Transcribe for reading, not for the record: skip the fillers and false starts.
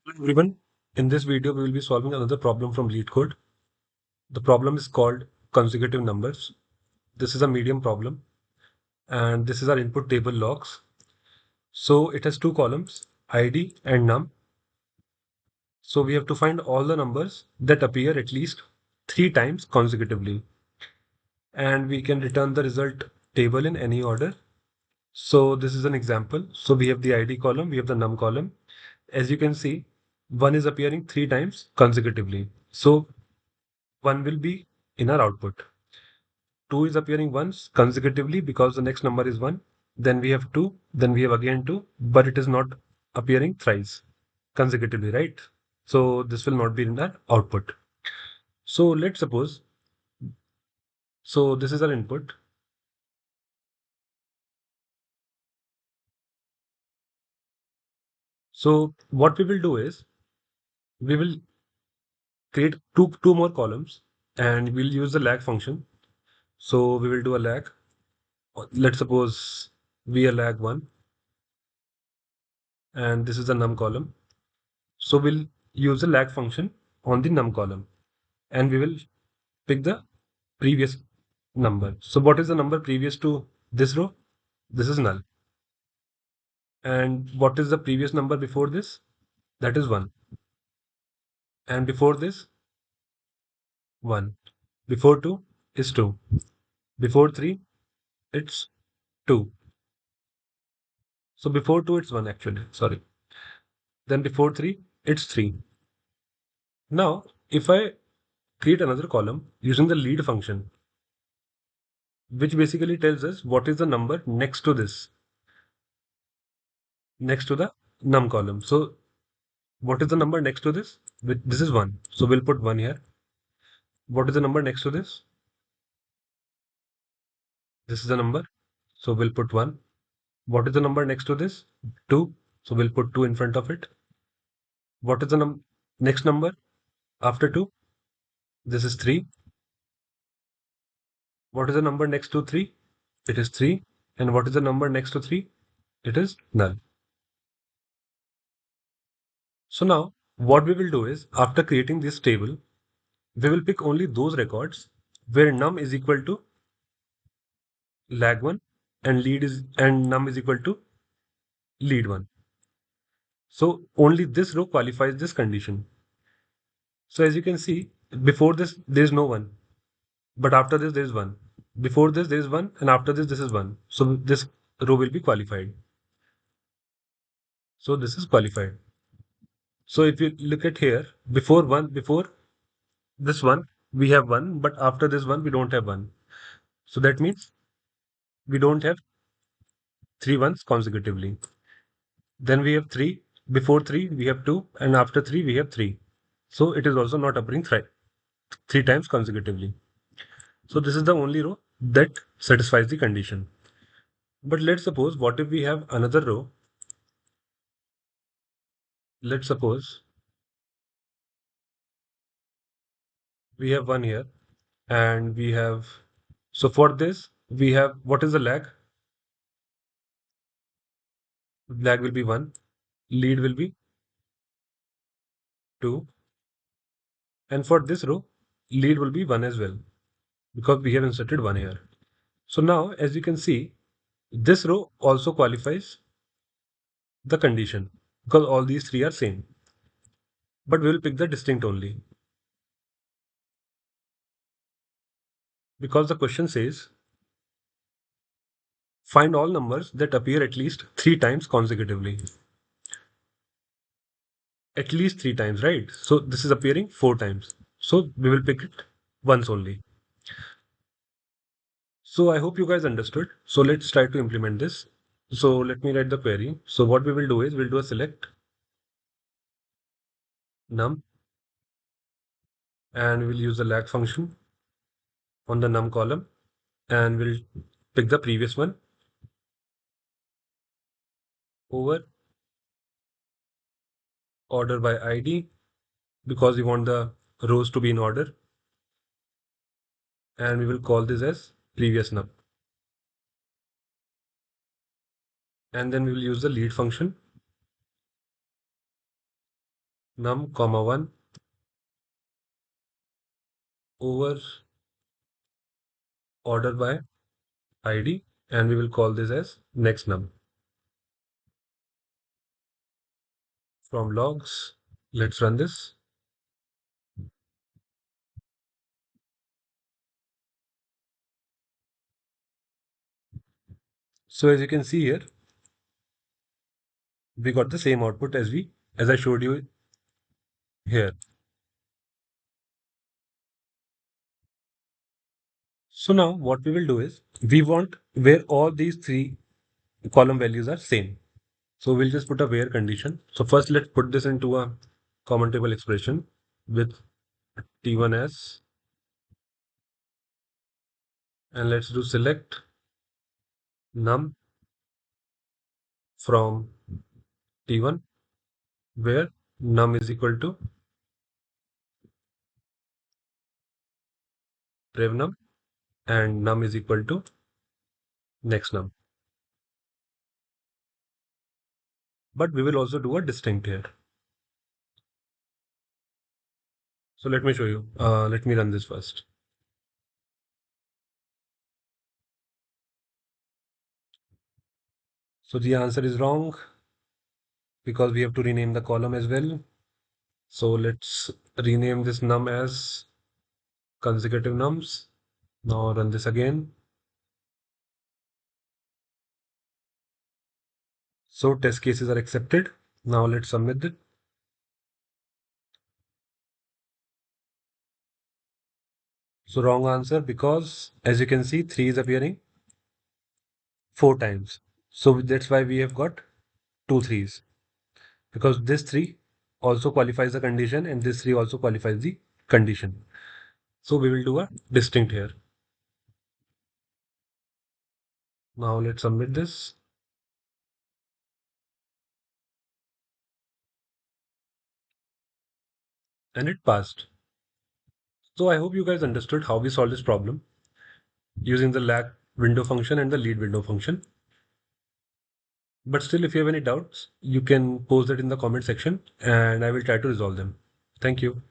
Hello everyone. In this video, we will be solving another problem from LeetCode. The problem is called consecutive numbers. This is a medium problem, and this is our input table logs. So it has two columns, ID and num. So we have to find all the numbers that appear at least 3 times consecutively, and we can return the result table in any order. So this is an example. So we have the ID column, we have the num column. As you can see, one is appearing 3 times consecutively. So one will be in our output. 2 is appearing once consecutively because the next number is 1. Then we have 2, then we have again 2, but it is not appearing thrice consecutively, right? So this will not be in our output. So let's suppose, so this is our input. So what we will do is we will create two more columns and we'll use the lag function. So we will do a lag. Let's suppose we are lag 1 and this is the num column. So we'll use the lag function on the num column and we will pick the previous number. So what is the number previous to this row? This is null. And what is the previous number before this? That is 1. And before this, 1. Before 2 is 2. Before 3, it's 2. So before 2, it's 1 actually. Sorry. Then before 3, it's 3. Now, if I create another column using the lead function, which basically tells us what is the number next to this, next to the num column. So what is the number next to this? This is 1. So we'll put 1 here. What is the number next to this? This is the number. So we'll put 1. What is the number next to this? 2. So we'll put 2 in front of it. What is the next number after 2? This is 3. What is the number next to 3? It is 3. And what is the number next to 3? It is null. So now what we will do is after creating this table, we will pick only those records where num is equal to lag 1 and num is equal to lead 1. So only this row qualifies this condition. So as you can see, before this there is no 1, but after this there is 1. Before this there is 1 and after this is 1. So this row will be qualified. So this is qualified. So if you look at here, before this one we have 1, but after this one we don't have 1. So that means we don't have 3 ones consecutively. Then we have 3. Before 3 we have 2 and after 3 we have 3. So it is also not appearing 3 times consecutively. So this is the only row that satisfies the condition. But let's suppose what if we have another row? Let's suppose we have 1 here and we have, so for this we have, what is the lag? Lag will be 1, lead will be 2, and for this row lead will be 1 as well because we have inserted 1 here. So now as you can see, this row also qualifies the condition because all these three are same, but we will pick the distinct only because the question says find all numbers that appear at least 3 times consecutively. At least 3 times, right? So this is appearing 4 times. So we will pick it once only. So I hope you guys understood. So let's try to implement this. So let me write the query. So what we will do is we'll do a select num and we'll use the lag function on the num column and we'll pick the previous one over order by ID because we want the rows to be in order, and we will call this as previous num, and then we will use the lead function num comma 1 over order by id, and we will call this as next num. From logs, let's run this. So as you can see here, we got the same output as I showed you here. So now what we will do is we want where all these three column values are same. So we'll just put a where condition. So first let's put this into a common table expression with t1 as, and let's do select num from t1 where num is equal to prev num and num is equal to next num. But we will also do a distinct here. So let me show you. Let me run this first. So the answer is wrong because we have to rename the column as well. So let's rename this num as consecutive nums. Now run this again. So test cases are accepted. Now let's submit it. So wrong answer because as you can see, 3 is appearing 4 times. So that's why we have got 2 3s, because this 3 also qualifies the condition and this 3 also qualifies the condition. So we will do a distinct here. Now let's submit this. And it passed. So I hope you guys understood how we solve this problem using the lag window function and the lead window function. But still, if you have any doubts, you can post it in the comment section and I will try to resolve them. Thank you.